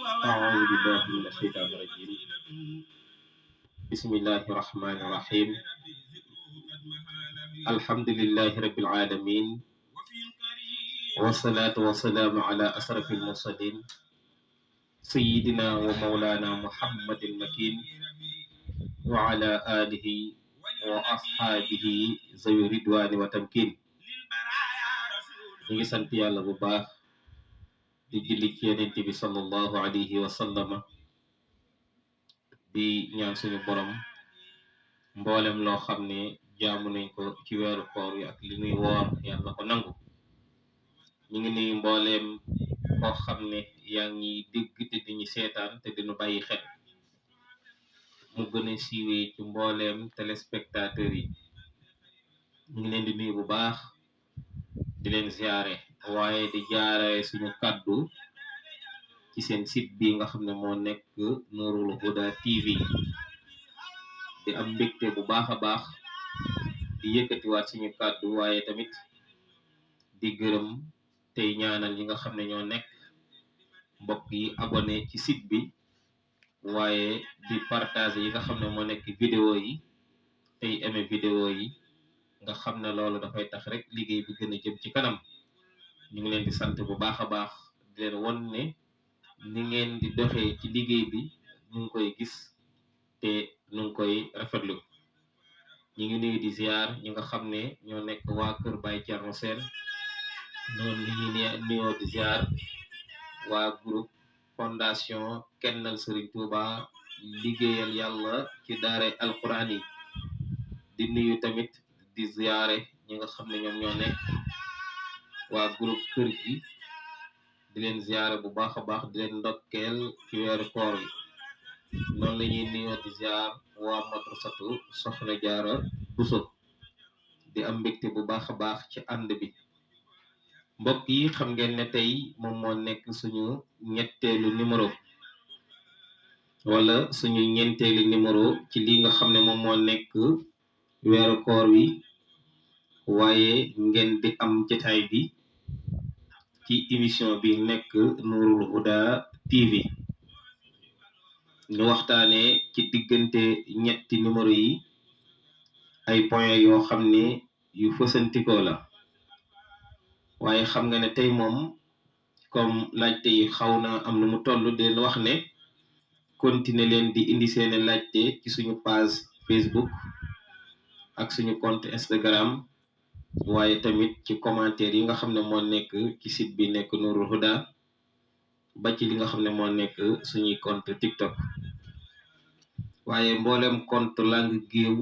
أعوذ بالله من الشيطان الرجيم بسم الله الرحمن الرحيم الحمد لله رب العالمين والصلاة والسلام على أشرف المرسلين سيدنا ومولانا محمد المكين وعلى آله وأصحابه ذوي الرضوان والتمكين ñi ngi sant yàlla bu baax di julli ci yonent bi sallallahu alayhi wa sallam di ñaan suñu borom mboolem loo xam ne jaamu nañ ko ci weeru koor yi ak li ñuy woor yàlla ko nangu ñu ngi nuyu mbooleem koo xam ne yaa ngi dégg te di ñu seetaan te diñu bàyyi xel mu gën a siiwee ci mbooleem téléspectateurs yi ñu ngi leen di nuyu bu baax di leen ziare waaye di jaare suñu kàddu ci seen site bi nga xam ne moo nekk Nourul Huda TV di am mbégte bu baax a baax di yëkkatiwaat suñu kàddu waaye tamit di gërëm tey ñaanal ñi nga xam ne ñoo nekk mbokk yi abonné ci site bi waaye di partager yi nga xam ne moo nekk vidéo yi tey aimé vidéo yi nga xam ne loolu dafay tax rek liggéey bi gën a jëm ci kanam ñu ngi leen di sant bu baax a baax di leen won ne ni ngeen di doxee ci liggéey bi ñu ngi koy gis te ñu ngi koy rafetlu ñu ngi nuyu di ziar ñi nga xam ne ñoo nekk waa kër Baye Thierno Sène noonu li ñuy nuyoo di ziar waa groupe fondation Kennal Serigne Touba liggéeyal yàlla ci daara alquran yi di nuyu tamit di ziare ñi nga xam ne ñoom ñoo nekk waa groupe kër gi di leen ziare bu baax a baax di leen ndokkeel ci weeru koor yi noonu la ñuy nuyoo di ziar waa madrasatu Soxna Jaara Buso di am mbégte bu baax a baax ci ànd bi mbokk yi xam ngeen ne tey moom moo nekk suñu ñetteelu numéro wala suñu ñeenteelu numéro ci li nga xam ne moom moo nekk weeru koor wi waaye ngeen di am jotaay bi ci émission bi nekk Nourul Huda TV ñu waxtaane ci diggante ñetti numéro yi ay point yoo xam ne yu fësantikoo la waaye xam nga ne tey moom comme laajte yi xaw na am na mu toll di leen wax ne continuer leen di indi seeni laajte ci suñu page Facebook ak suñu compte Instagram waaye tamit ci commentaire yi nga xam ne moo nekk ci site bi nekk Nourul Huda ba ci li nga xam ne moo nekk suñuy compte TikTok waaye mboolem compte langue géew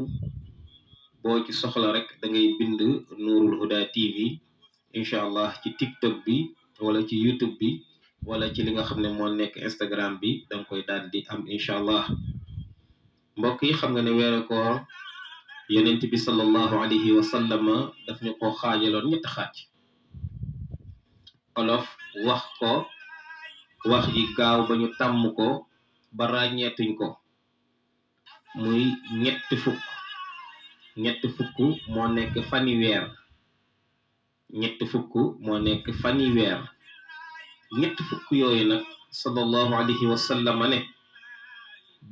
boo ci soxla rek da ngay bind Nourul Huda TV incha allah ci TikTok bi wala ci YouTube bi wala ci li nga xam ne moo nekk Instagram bi danga koy daal di am incha allah mbokk yi xam nga ne weeru koor yonent bi sallallahu alayhi wa sallam daf ñu ko xaajaloon ñetti xaaj olof wax ko wax yi gaaw ba ñu tàmm ko ba ràññeetuñ ko muy ñetti fukk moo nekk fani weer ñetti fukk moo nekk fani weer ñetti fukk yooyu nag sallallahu alayhi wa sallam ne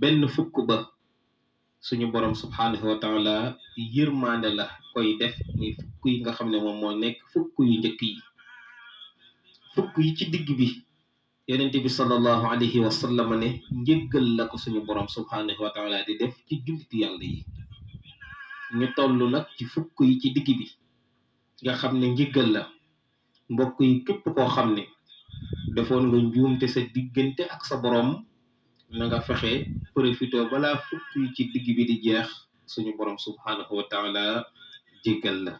benn fukk ba suñu borom subhanahu wa taala yërmande la koy def muy fukk yi nga xam ne moom moo nekk fukk yu njëkk yi fukk yi ci digg bi yonent bi sallallahu alayhi wa sallam ne njëggal la ko suñu borom subhanahu wa taala di def ci julliti yàlla yi ñu toll nag ci fukk yi ci digg bi nga xam ne njëggal la mbokk yi képp koo xam ne defoon nga njuumte sa diggante ak sa borom na nga fexe profité balaa fukk yi ci digg bi di jeex suñu borom subhanahu wa taala jéggal la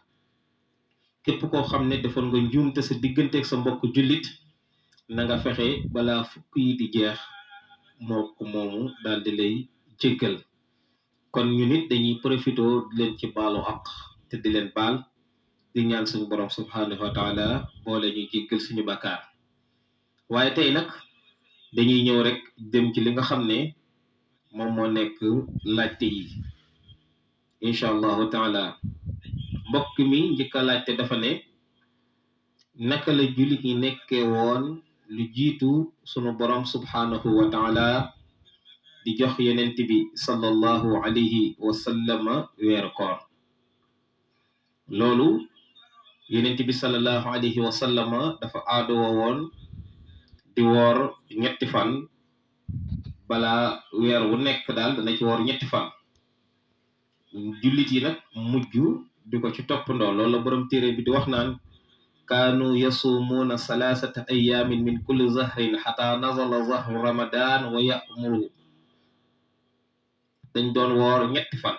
képp koo xam ne defoon nga njuumte sa diggante ak sa mbokk jullit na nga fexe balaa fukk yi di jeex mbokk moomu daal di lay jéggal kon ñu nit dañuy profité di leen ci baalu àq te di leen baal di ñaan suñu borom subhanahu wa taala boole ñu jéggal suñu bàkkaar waaye tey nag dañuy ñëw rek dem ci li nga xam ne moom moo nekk laajte yi incha allahu taala mbokk mi njëkk a laajte dafa ne naka la jullit ñi nekkee woon lu jiitu sunu borom subhanahu wa taala di jox yonent bi sallallahu alayhi wa sallama weeru koor loolu yonent bi sallallahu alayhi wa sallama dafa aadoo woon di woor ñetti fan balaa weer wu nekk daal dana ci woor ñetti fan jullit yi nag mujj di ko ci toppandoo loolu la borom téere bi di wax naan kaanu yasumuuna salaasata ayaamin min kulli zahrin xataa nazala zahru ramadan wa ya'muru dañ doon woor ñetti fan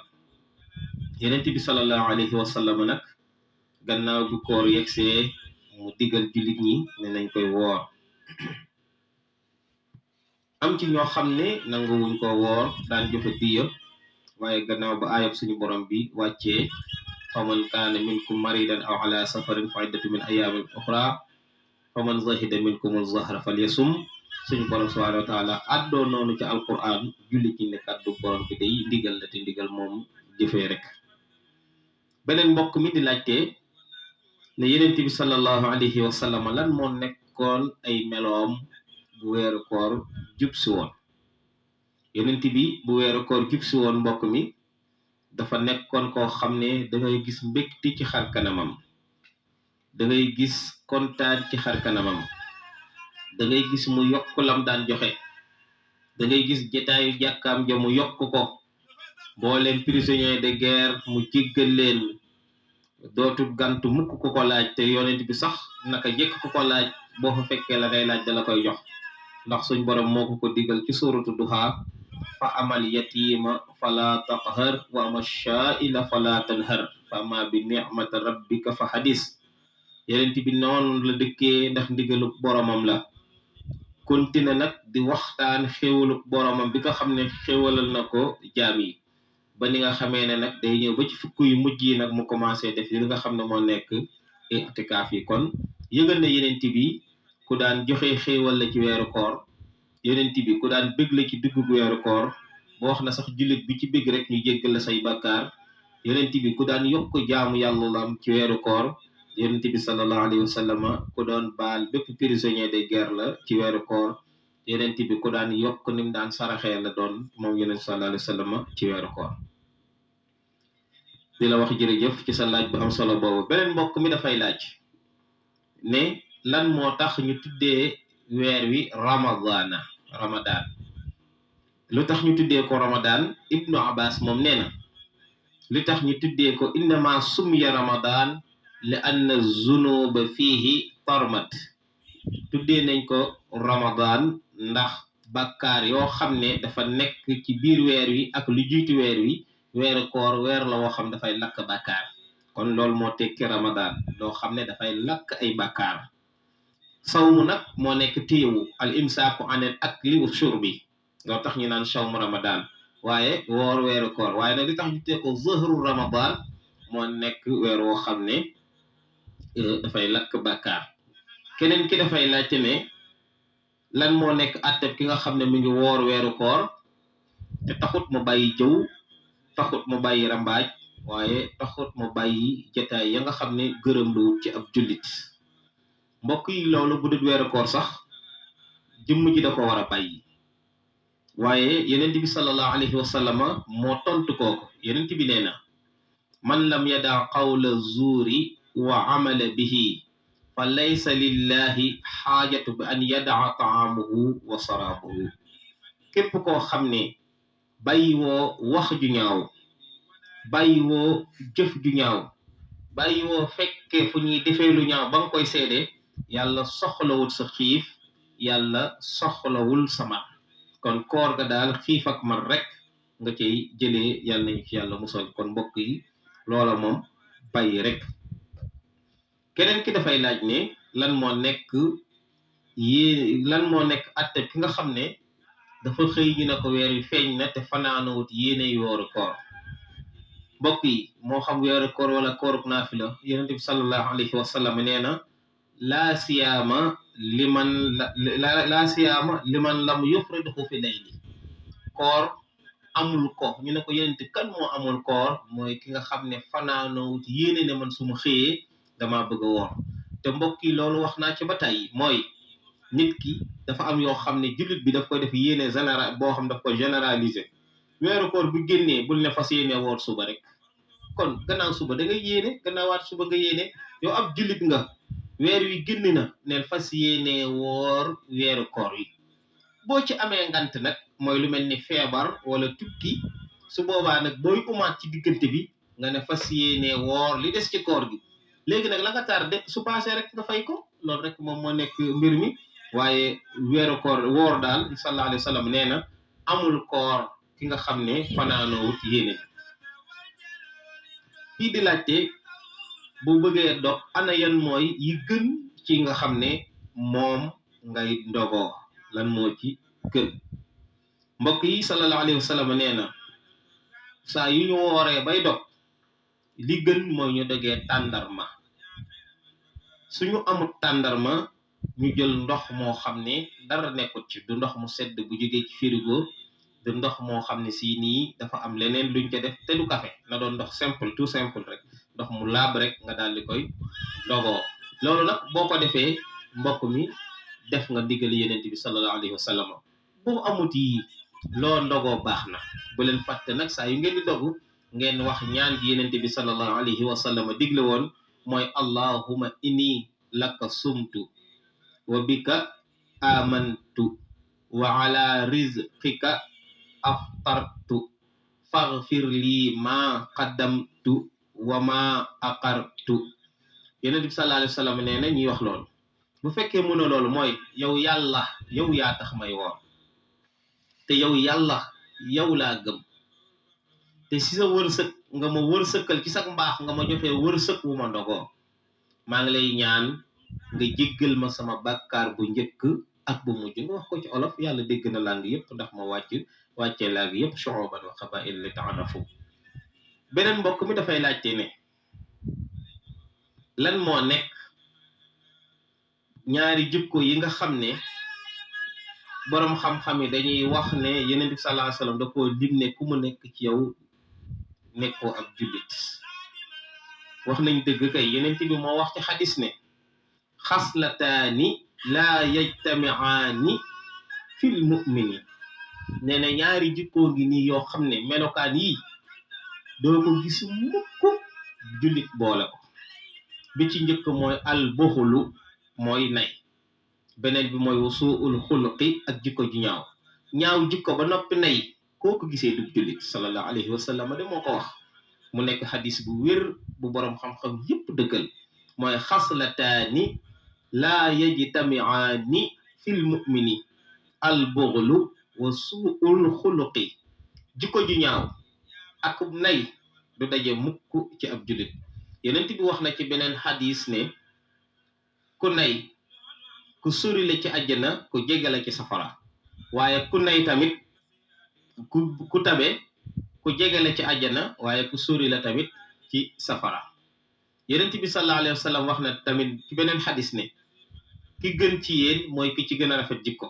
yonent bi sallallahu alayhi wa sallam nag gannaaw bu koor yegsee mu digal jullit ñi ne nañ koy woor am ci ñoo xam ne nanguwuñ ko woor daan joxe diya waaye gannaaw ba aayab suñu borom bi wàccee faman kaana minkum maridan aw ala safarin fa iddatu min ayaamin uxra faman zahida minkum az-zahra falyasum suñu borom subhanahu wa taala addoo noonu ci alquran jullit ñi ne kàddu borom bi day ndigal la te ndigal moom jëfee rek beneen mbokk mi di laajte ne yonent bi sallallahu alayhi wa sallam lan moo nekkoon ay meloom bu weeru koor jub si woon yonent bi bu weeru koor jub si woon mbokk mi dafa nekkoon koo xam ne da ngay gis mbégte ci xar kanamam da ngay gis kontaan ci xar kanamam da ngay gis mu yokk lam daan joxe da ngay gis jotaayu jàkkaam ja mu yokk ko mboolem prisonnier de guerre mu jéggal leen dootul gantu mukk ku ko laaj te yonent bi sax naka jëkk ku ko laaj boo fa fekkee la ngay laaj da la koy jox ndax suñ borom moo ko digal ci suuratu duha fa amal yatiima fala taqhar wa ama sha'ila fala tanhar fa ama bi ni'mati rabbika fa hadis yonent bi noonu la dëkkee ndax ndigalu boromam la kontine nag di waxtaan xéwalu boromam bi nga xam ne xéwalal na ko jaam yi ba ni nga xamee ne nag day ñëw ba ci fukk yu mujj yi nag mu commencé def li nga xam ne moo nekk i'tikaaf yi kon yëgal na yonent bi ku daan joxe xéewal la ci weeru koor yonent bi ku daan bëgg la ci dugg weeru koor boo wax na sax jullit bi ci bëgg rek ñu jéggal la say bakkaar yonent bi ku daan yokk jaamu yàlla la am ci weeru koor yonent bi sallallahu alayhi wa sallam ku doon baal bépp prisonnier de guerre la ci weeru koor yonent bi ku daan yokk nim daan saraxee la doon moom yonent sallallahu alayhi wa sallam ci weeru koor di la wax jërëjëf ci sa laaj bu am solo boobu beneen mbokk mi dafay laaj ne lan moo tax ñu tuddee weer wi ramadan lu tax ñu tuddee ko ramadan ibnu abbas moom nee na li tax ñu tuddee ko innama sumya ramadan li anna zunuba fihi tarmat tuddee nañ ko ramadan ndax bàkkaar yoo xam ne dafa nekk ci biir weer wi ak lu jiitu weer wi weeru koor weer la woo xam dafay lakk bàkkaar kon loolu moo tekki ramadan loo xam ne dafay lakk ay bàkkaar sawmu nag moo nekk téewu al imsaaku anil akli wa shurbi loo tax ñu naan sawmu ramadan waaye woor weeru koor waaye nag li tax ñu tuddee ko zahru ramadan moo nekk weer woo xam ne dafay lakk bàkkaar keneen ki dafay laajte ne lan moo nekk atteb ki nga xam ne mi ngi woor weeru koor te taxut mu bàyyi jëw taxut mu bàyyi rambaaj waaye taxut mu bàyyi jataay ya nga xam ne gërëm lu ci ab jullit mbokk yi loolu bu dul weeru koor sax jëmm ji da ko war a bàyyi waaye yonent bi sallallahu alayhi wa sallam moo tontu kooku yonent bi nee na man lam yada qawla zuuri wa amala bihi fa laysa lillahi xaajatu bi an yadaa taamuhu wa saraabuhu képp koo xam ne bàyyi woo wax ju ñaaw bàyyi woo jëf ju ñaaw bàyyi woo fekkee fu ñuy defee lu ñaaw ba nga koy seede yàlla soxlawul sa xiif yàlla soxlawul sa mar kon koor ga daal xiif ak mar rek nga cay jëlee yàlla nañu ci yàlla musal kon mbokk yi loola moom bàyyi rek keneen ki dafay laaj ne lan moo nekk atte ki nga xam ne dafa xëy ñu ne ko weer wi feeñ na te fanaanawut yéene yooru koor mbokk yi moo xam weeru koor wala kooruk naafila yonent bi sallallahu alayhi wa sallam nee na laa siyaama liman lam yufridhu fi layli koor amul ko ñu ne ko yonent kan moo amul koor mooy ki nga xam ne fanaanawut yéene ne man su ma xëyee dama bëgg a woor te mbokk yi loolu wax naa ci ba tey mooy nit ki dafa am yoo xam ne jullit bi daf koy def yéene général boo xam daf ko généraliser weeru koor bu génnee bul ne fas yéene woor suba rek kon gannaaw suba da ngay yéene gannaawaat suba nga yéene yow ab jullit nga weer wi génn na neel fas yéene woor weeru koor yi boo ci amee ngant nag mooy lu mel ni feebar wala tukki su boobaa nag booy umaat ci diggante bi nga ne fas yéene woor li des ci koor gi léegi nag la nga tardé su passé rek nga fay ko loolu rek moom moo nekk mbir mi waaye weeru koor woor daal sallallahu alayhi wa sallam nee na amul koor ki nga xam ne fanaanoo wut yéene kii di laajte bu bëggee dog ana yan mooy yi gën ci nga xam ne moom ngay ndogoo lan moo ci gën mbokk yi sallallahu alayhi wa sallam nee na saa yu ñu wooree bay dog li gën mooy ñu dogee tàndarma suñu amul tàndarma ñu jël ndox moo xam ne dara nekkut ci du ndox mu sedd bu jógee ci frigo du ndox moo xam ne si nii dafa am leneen luñ ca def te du café na doon ndox simple tout simple rek ndox mu laab rek nga daal di koy dogoo loolu nag boo ko defee mbokk mi def nga ndigali yenent bi sallallahu alayhi wa sallam boo amut yi loo ndogoo baax na bu leen fàtte nag saa yu ngeen di dogu ngeen wax ñaan gi yenent bi sallallahu alayhi wa sallam digle woon mooy allahumma inni laka sumtu wa bika amantu wa ala rizqika aftartu faghfir li ma qaddamtu wa ma aqartu yenent bi sallallahu alayhi wa sallam nee na ñuy wax loolu bu fekkee mënoo loolu mooy yow yàlla yow yaa tax may woor te yow yàlla yow laa gëm te si sa wërsëg nga ma wërsëkkal ci sax mbaax nga ma joxee wërsëg wu ma ndogoo maa ngi lay ñaan nga jéggal ma sama bàkkaar bu njëkk ak bu mujj nga wax ko ci olof yàlla dégg na langue yëpp ndax ma wàccee langue yëpp shu'uban wa qabaa'il li ta'arafu beneen mbokk mi dafay laajte ne lan moo nekk ñaari jikko yi nga xam ne boroom xam-xam yi dañuy wax ne yenent bi sallallahu alayhi wa sallam da koo lim ne ku mu nekk ci yow nekkoo ab jullit wax nañ dëgg kay yenent bi moo wax ci xadis ne xaslataani laa yajtamiaani fil mu'mini nee na ñaari jikkoo ngi nii yoo xam ne melokaan yi doo ko gis mukk jullit boole ko bi ci njëkk mooy al buxulu mooy nay beneen bi mooy suul xuluqi ak jikko ji ñaaw jikko ba noppi nay koo ko gisee dug jullit sallallahu alayhi wa sallam de moo ko wax mu nekk xadis bu wér bu boroom xam-xam yépp dëggal mooy xaslataani laa yajtamiaani fil mu'mini al buxlu wa suul xuluqi jikko ju ñaaw ak nay du daje mukk ci ab jullit yenent bi wax na ci beneen xadis ne ku nay ku sori la ci àjjana ku jege la ci safara waaye ku nay tamit ku tabe ku jege la ci àjjana waaye ku sori la tamit ci safara yenent bi sallallahu alayhi wa sallam wax na tamit ci beneen xadis ne ki gën ci yéen mooy ki ci gën a rafet jikko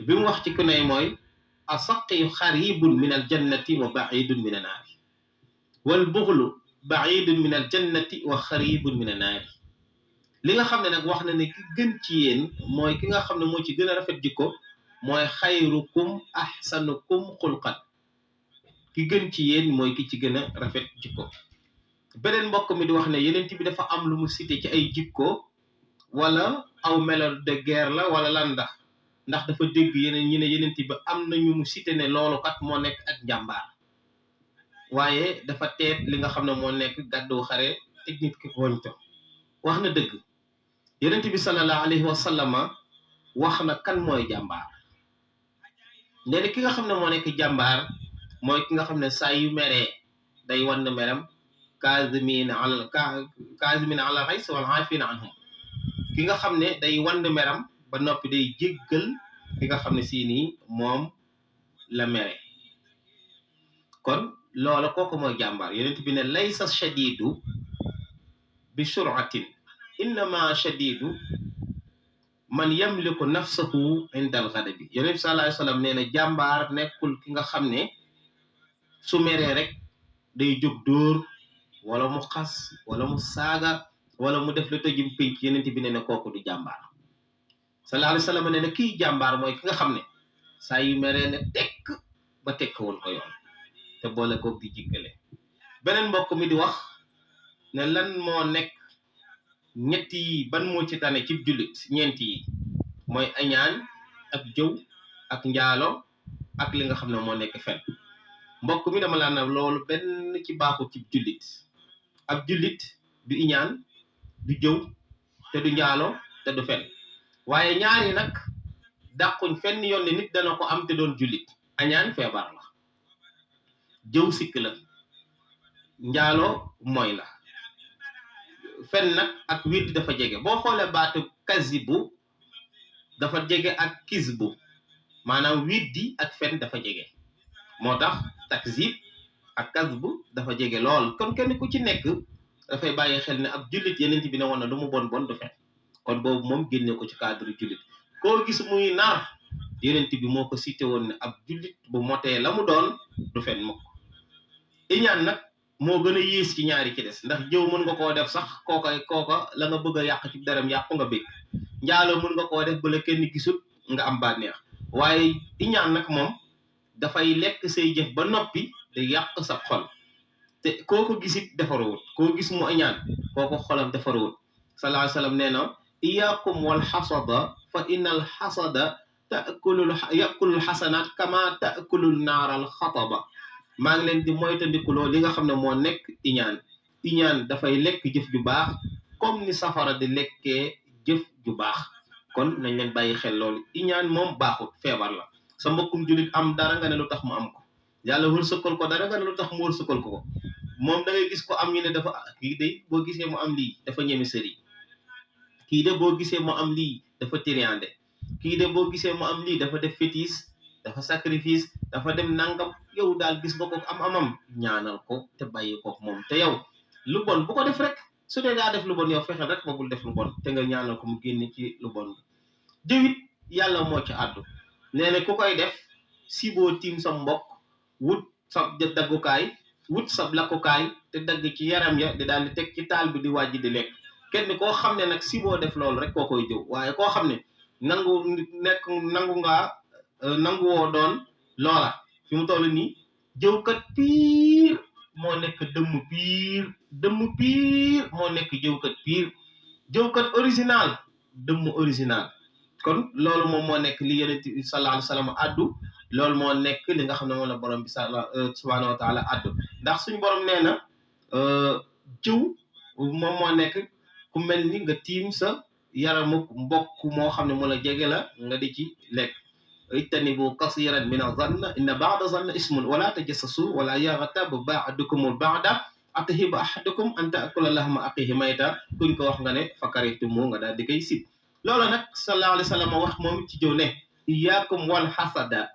bi mu wax ci ku nay mooy asaqi xaribun min al jannati wa baidun min annaari wal buxlu baidun min al jannati wa xaribun min annaari li nga xam ne nag wax na ne ki gën ci yéen mooy ki nga xam ne moo ci gën a rafet jikko mooy xayrukum ahsanukum xulqan ki gën ci yéen mooy ki ci gën a rafet jikko beneen mbokk mi di wax ne yenent bi dafa am lu mu cité ci ay jikko wala aw melo de guerre la wala lan ndax dafa dégg yeneen ñi ne yenent bi am na ñu mu cité ne loolu kat moo nekk ak njàmbaar waaye dafa teet li nga xam ne moo nekk gàddu xare technique ki woñto wax na dëgg yenent bi sallallahu alayhi wa sallama wax na kan mooy jàmbaar nee na ki nga xam ne moo nekk jàmbaar mooy ki nga xam ne saa yu meree day wan meram kaazimiina ala ghays wal aafiina anhum ki nga xam ne day wan meram ba noppi day jéggal ki nga xam ne si nii moom la mere kon loola kooku mooy jàmbaar yenent bi ne laysa shadidu bi suratin innama shadidu man yamliku nafsahu inda al-ghadabi yenent bi sallallahu alayhi wa sallam nee na jàmbaar nekkul ki nga xam ne su meree rek day jóg dóor wala mu xas wala mu saaga wala mu def la tëjum pénc yenent bi nee na kooku du jàmbaar sallallahu alayhi wa sallam ne kii jàmbaar mooy ki nga xam ne saa yu meree ne tekk ba tekk woon ko yoon te boole koog di jiggale. beneen mbokk mi di wax ne lan moo nekk ñett yi ban moo ci tane ci jullit ñeent yi mooy añaan ak jëw ak njaalo ak li nga xam ne moo nekk fen. mbokk mi dama laa ne loolu benn ci baaxul ci jullit. ab jullit du iñaan du jëw te du njaalo te du fen waaye ñaar yi nag dàquñ fenn yoon ne nit dana ko am te doon jullit. añaan feebar la, jëw sikk la, njaalo mooy la, fen nag ak widd dafa jege. boo xoolee baatu kazibu dafa jege ak kisbu, maanaam widdi ak fen dafa jege, moo tax takzib ak kasbu dafa jege lool. kon kenn ku ci nekk dafay bàyyi xel ne ab jullit yeneen bi ne woon na lu mu bon bon du fen. kon boobu moom génne ko ci cadre jullit. koo gis muy nar yeneen bi moo ko cité woon ne ab jullit bu motee la mu doon du fen mukk. iñaan nag moo gën a yées ci ñaari ci des, ndax jëw mën nga koo def sax kooka la nga bëgg a yàq ci daram yàqu nga bëgg. njaaloo mën nga koo def ba la kenn gisul nga am bànneex. waaye iñaan nag moom dafay lekk say jëf ba noppi di yàq sa xol te koo ko gisit defarawut. koo gis mu iñaan kooko xolam defarawut. sallallahu alayhi wa sallam nee na iyaakum wal xasada fa innal xasada yakulul xasanaat kama takulul naaral xataba. maa ngi leen di moytandikuloo li nga xam ne moo nekk iñaan. iñaan dafay lekk jëf ju baax comme ni safara di lekkee jëf ju baax. kon nañ leen bàyyi xel loolu. iñaan moom baaxut, feebar la. sa mbokkum jullit am dara nga ne lu tax mu am ko, yàlla wërsëgal ko dara nga ne lu tax mu wërsëgal ko moom da ngay gis ko am ñu ne dafa kii de boo gisee mu am lii dafa ñeme sëriñ, kii de boo gisee mu am lii dafa tiriande, kii de boo gisee mu am lii dafa def fétiche, dafa sacrifice, dafa dem nangam. yow daal gis nga ko am amam ñaanal ko te bàyyi ko moom. te yow lu bon bu ko def rek. su dee daa def lu bon yow fexeel rek ba bul def lu bon te nga ñaanal ko mu génne ci lu bon. jëwit yàlla moo ci àddu nee na ku koy def si boo tiim sa mbokk wut sa daggukaay wut sa lakkukaay te dagg ci yaram ya di daal di teg ci taal bi di wàjj di lekk. kenn koo xam ne nag si boo def loolu rek koo koy jëw. waaye koo xam ne nanguwoo doon loola fi mu toll nii jëwkat piir moo nekk dëmm piir moo nekk jëwkat piir. jëwkat original dëmm original. kon loolu moom moo nekk li yonent bi sallallahu alayhi wa sallam addu. loolu moo nekk li nga xam ne moom la borom bi subhanahu wa taala addu. ndax suñu borom nee na jëw moom moo nekk ku mel ni nga tiim sa yaramu mbokk moo xam ne mu la jege la nga di ci lekk. ijtanibu kasiran min azann inna ba'da zann ismun wala tajassasu wala yaghtab ba'dukum ba'da atahibbu ahadukum an ta'kula lahma aqihi mayta. kuñ ko wax nga ne fakarihtumu nga daal di koy sib. loolu nag sallallahu alayhi wa sallam wax moom ci jëw ne iyyakum wal hasada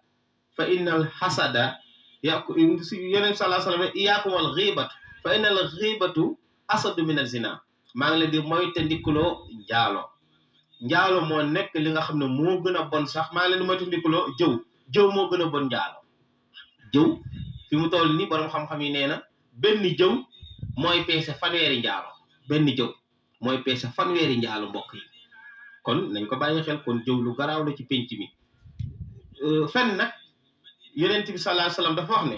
fa innal hasada yeneen sallallahu alayhi wa sallam ne iyyakum wal ghibatu fa innal ghibatu asadu min az-zina. maa ngi leen di moytandikuloo njaalo moo nekk li nga xam ne moo gën a bon sax. maa ngi leen di moytandikuloo jëw moo gën a bon njaalo. jëw fi mu toll nii borom xam-xam yi nee na benn jëw mooy peese fanweeri njaalo. benn jëw mooy peese fanweeri njaalo mbokk yi. kon nañ ko bàyyi xel. kon jëw lu garaaw la ci penc mi. fen nag yonent bi sallallahu alayhi wasallam dafa wax ne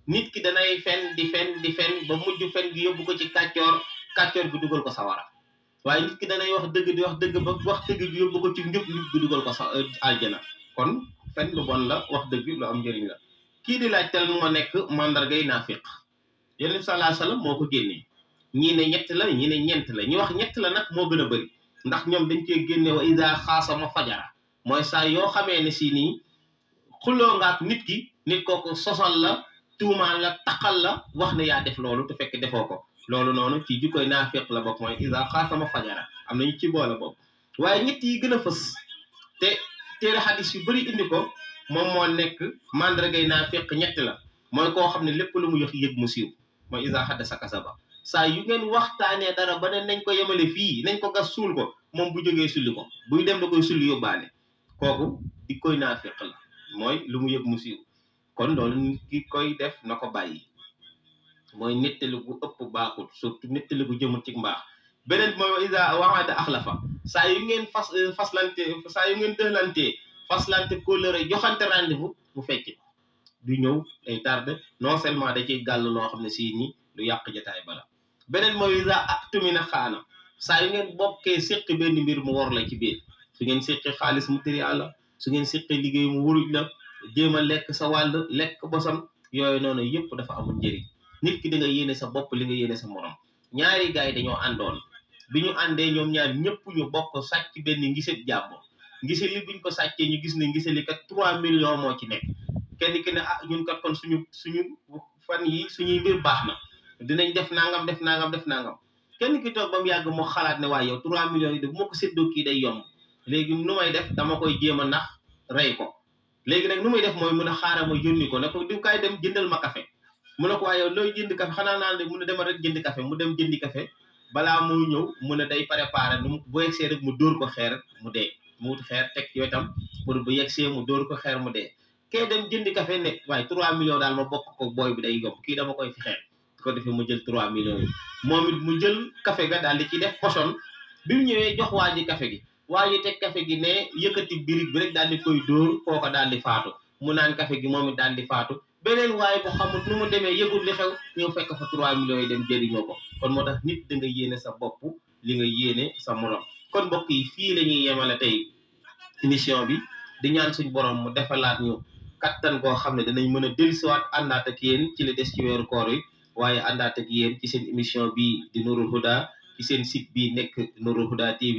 nit ki danay fen di fen ba mujj fen gi yóbbu ko ci kàccoor bi dugal ko sawara. waaye nit ki danay wax dëgg ba wax dëgg gi yóbbu ko ci njub bi dugal ko aljana. kon fen lu bon la, wax dëgg lu am njëriñ la. kii di laaj tel moo nekk mandargay naafiq. yonent bi sallallahu alayhi wasallam moo ko génnee. ñii ne ñett la ñii ne ñeent la. ñi wax ñett la nag moo gën a bëri ndax ñoom dañ cee génne wa ida xaasama fajara. mooy saa yoo xamee ne si nii xuloo nga ak nit ki, nit kooku sosal la, tuumaal la, taqal la, wax ne yaa def loolu te fekk defoo ko. loolu noonu ci jikkoy naafiq la bokk, mooy ida xaasama fajara. am nañu ci boole boobu. waaye ñett yi gën a fës te téere xadis yu bëri indi ko moom moo nekk mandargay naafiq ñett la. mooy koo xam ne lépp lu mu yëg mu siiw, mooy ida haddasa kasaba. saa yu ngeen waxtaanee dara ba ne nañ ko yemale fii, nañ ko gas suul ko, moom bu jógee sulli ko, buy dem da koy sulli yóbbaale. kooku di koy naafiq la, mooy lu mu yëg mu siiw. kon loolu nit ki koy def na ko bàyyi. mooy nettali gu ëpp baaxul, surtout nettali gu jëmul ci mbaax. beneen mooy wa iza wa'ada axlafa saa yu ngeen saa yu ngeen dëxlantee faslante kóllëre joxante rendez-vous mu fekki du ñëw day tardé non seulement da ciy gàll loo xam ne si ni lu yàq jotaay bala beneen mooy iza atumina xaana saa yu ngeen bokkee séq benn mbir mu wor la ci biir su ngeen séqee xaalis mu tëri àlla su ngeen séqee liggéey mu wuruj la jéem a lekk sa wàll lekk bosam yooyu noonu yëpp dafa amul njëriñ nit ki da nga yéene sa bopp li nga yéene sa morom ñaari gars yi dañoo àndoon bi ñu àndee ñoom ñaar ñëpp ñu bokk sàcc benn ngiset jàmbur ngisel li buñ ko sàccee ñu gis ne ngisel li kat 3 millions moo ci nekk kenn ki ne ñun kat kon suñu fan yi suñuy mbir baax na dinañ def nangam kenn ki toog ba mu yàgg moo xalaat ne waaye yow 3 millions yi de bu ma ko séddoo kii day yomb léegi nu may def dama koy jéem a nax rey ko léegi nag nu muy def mooy mun a xaaral ma yónni ko ne ko di kaay dem jëndal ma café mu ne ko waaye yow looy jënd café xanaa naan de mun a demal rek jëndi café mu dem jëndi café balaa muy ñëw mun a day préparé nu bu yegsee rek mu dóor ko xeer mu dee mu wut xeer teg ci wetam pour bu yegsee mu dóor ko xeer mu dee kee dem jëndi café ne waaye 3 millions daal ma bokk ko booy bi day yomb kii dama koy fi xeer ko defee mu jël 3 millions yi moom it mu jël café ga daal di ci def poson bi mu ñëwee jox waa ji café gi waa ji teg café gi ne yëkkati birig bi rek daal di koy dóor kooka daal di faatu mu naan café gi moom it daal di faatu beneen waaye bu xamut nu mu demee yëgul li xew ñëw fekk fa 3 millions yi dem jëriñoo ko kon moo tax nit da nga yéene sa bopp li nga yéene sa morom kon mbokk yi fii la ñuy yemale tey émission bi di ñaan suñ borom mu defalaat ñu kattan goo xam ne danañ mën a dellusiwaat àndaat ak yéen ci li des ci weeru koor yi waaye àndaat ak yéen ci seen émission bi di Nourul Huda ci seen site bi nekk Nourul Huda TV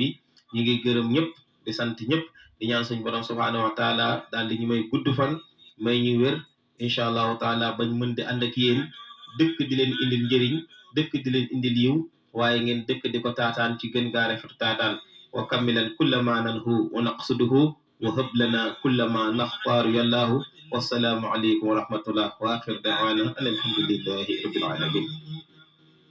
ñi ngi gërëm ñëpp di sant ñëpp di ñaan suñ borom subhanahu wa taala daal di ñu may gudd fan may ñu wér incha allahu taala bañ mën di ànd ak yéen dëkk di leen indil njëriñ dëkk di leen indil yiw waaye ngeen dëkk di ko taataan ci gën gaa rafetu taataan wa kammilan kulla ma nanhu wa naqsuduhu wa hab lana kulla ma naxtaaru yallahu wassalaamu aleykum wa rahmatullah wa axir da'wana alhamdulillahi rabbil alamin